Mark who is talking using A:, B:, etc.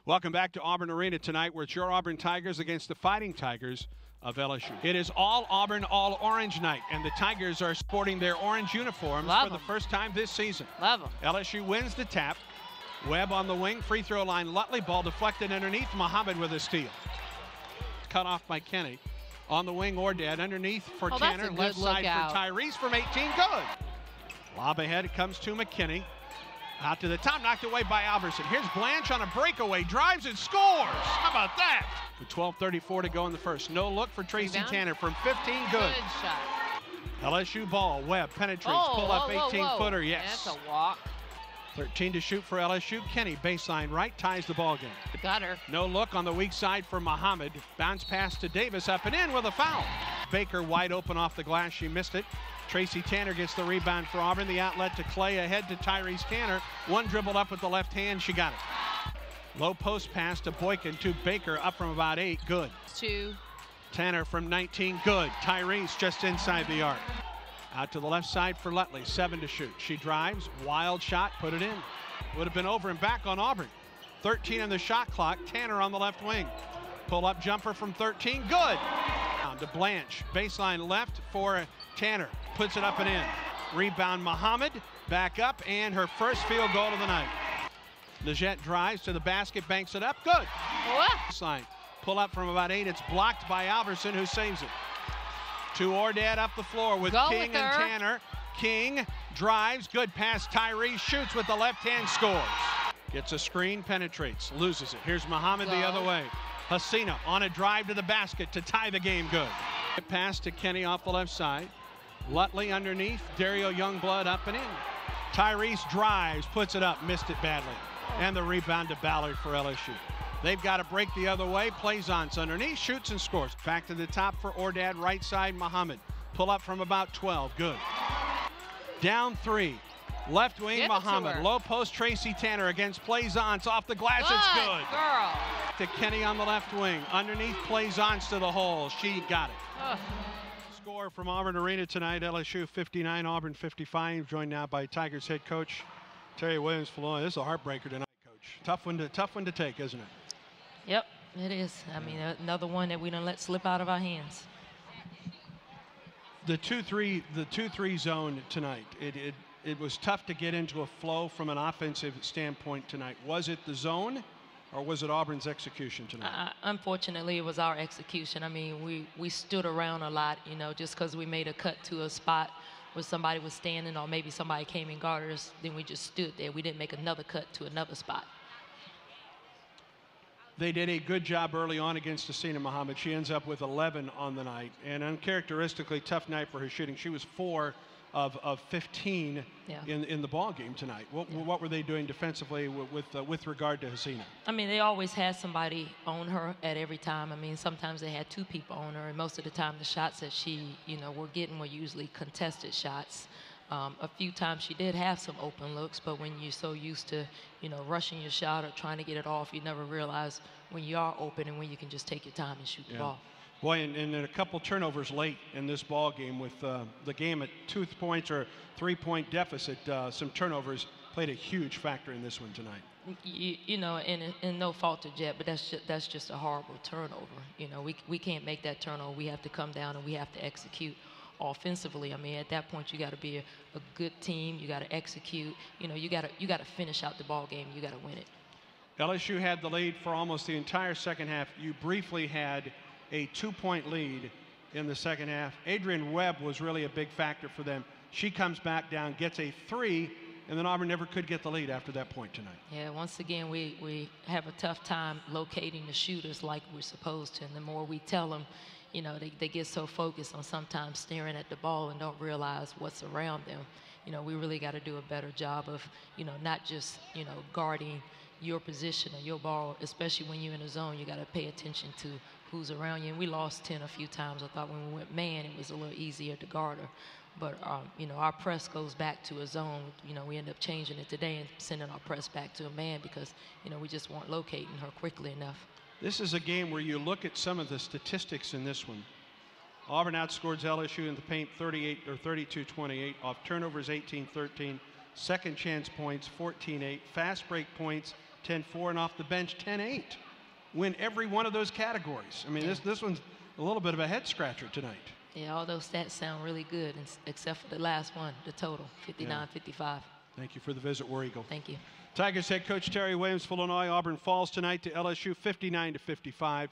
A: Welcome back to Auburn Arena tonight, where it's your Auburn Tigers against the Fighting Tigers of LSU. It is all Auburn, all orange night, and the Tigers are sporting their orange uniforms for the first time this season.
B: Love them.
A: LSU wins the tap. Webb on the wing, free throw line, Lutley, ball deflected underneath, Muhammad with a steal. Cut off by Kenny. On the wing, Ordad underneath for Tanner, left side for Tyrese from 18, good. Lob ahead, it comes to McKinney. Out to the top, knocked away by Alverson. Here's Blanche on a breakaway, drives and scores. How about that? With 12:34 to go in the first. No look for Tracy Tanner from 15, good.
B: Good shot.
A: LSU ball, Webb penetrates, pull up 18-footer, yes.
B: That's a walk.
A: 13 to shoot for LSU. Kenny, baseline right, ties the ball game.
B: Got her.
A: No look on the weak side for Muhammad. Bounce pass to Davis, up and in with a foul. Baker wide open off the glass, she missed it. Tracy Tanner gets the rebound for Auburn. The outlet to Clay, ahead to Tyrese Tanner. One dribbled up with the left hand, she got it. Low post pass to Boykin, to Baker, up from about 8, good.
B: 2.
A: Tanner from 19, good. Tyrese just inside the arc. Out to the left side for Lutley, 7 to shoot. She drives, wild shot, put it in. Would have been over and back on Auburn. 13 on the shot clock, Tanner on the left wing. Pull up jumper from 13, good. Down to Blanche, baseline left for Tanner, puts it up and in. Rebound Muhammad, back up, and her first field goal of the night. Lejette drives to the basket, banks it up, good. Baseline, pull up from about 8, it's blocked by Alverson, who saves it. To Ordad up the floor with King and Tanner. King drives, good pass, Tyrese shoots with the left hand, scores. Gets a screen, penetrates, loses it. Here's Muhammad the other way. Hasina on a drive to the basket to tie the game, good. Pass to Kenny off the left side. Lutley underneath, Dario Youngblood up and in. Tyrese drives, puts it up, missed it badly. And the rebound to Ballard for LSU. They've got to break the other way. Plaisance underneath, shoots and scores. Back to the top for Ordad, right side, Muhammad. Pull up from about 12, good. Down 3, left wing, Muhammad. Low post, Tracy Tanner against Plaisance. Off the glass, it's good.
B: Girl.
A: To Kenny on the left wing. Underneath, Plaisance to the hole. She got it. Score from Auburn Arena tonight, LSU 59, Auburn 55. Joined now by Tigers head coach Terry Williams-Falloy. This is a heartbreaker tonight, Coach. Tough one to take, isn't it?
B: Yep, it is. I mean, another one that we done let slip out of our hands.
A: The 2-3 zone tonight. It was tough to get into a flow from an offensive standpoint tonight. Was it the zone, or was it Auburn's execution tonight?
B: Unfortunately, it was our execution. I mean, we stood around a lot, you know, just because we made a cut to a spot where somebody was standing, or maybe somebody came and guarded us, then we just stood there. We didn't make another cut to another spot.
A: They did a good job early on against Hasina Muhammad. She ends up with 11 on the night, and uncharacteristically tough night for her shooting. She was 4 of 15 in the ball game tonight. What were they doing defensively with regard to Hasina? I
B: mean, they always had somebody on her at every time. I mean, sometimes they had 2 people on her, and most of the time the shots that she, were getting were usually contested shots. A few times she did have some open looks, but when you're so used to, rushing your shot or trying to get it off, you never realize when you are open and when you can just take your time and shoot the ball.
A: Boy, and a couple turnovers late in this ball game with the game at 2 points or 3-point deficit. Some turnovers played a huge factor in this one tonight.
B: And no fault to Jet, but that's just a horrible turnover. We can't make that turnover. We have to come down and we have to execute offensively. I mean, at that point, you got to be a good team. You got to execute. You got to finish out the ball game. You got to win it.
A: LSU had the lead for almost the entire second half. You briefly had a 2-point lead in the second half. Adrian Webb was really a big factor for them. She comes back down, gets a 3, and then Auburn never could get the lead after that point tonight.
B: Yeah, once again, we have a tough time locating the shooters like we're supposed to, and the more we tell them, they get so focused on sometimes staring at the ball and don't realize what's around them. We really got to do a better job of, not just, guarding your position or your ball, especially when you're in a zone. You got to pay attention to who's around you. And we lost 10 a few times. I thought when we went man, it was a little easier to guard her. But, our press goes back to a zone. We end up changing it today and sending our press back to a man because, we just weren't locating her quickly enough.
A: This is a game where you look at some of the statistics in this one. Auburn outscores LSU in the paint 32-28, off turnovers 18-13, second chance points 14-8, fast break points 10-4, and off the bench 10-8. Win every one of those categories. I mean, this one's a little bit of a head scratcher tonight.
B: Yeah, all those stats sound really good, except for the last one, the total, 59-55.
A: Thank you for the visit, War Eagle.
B: Thank you.
A: Tigers head coach Terry Williams, Illinois. Auburn falls tonight to LSU 59-55.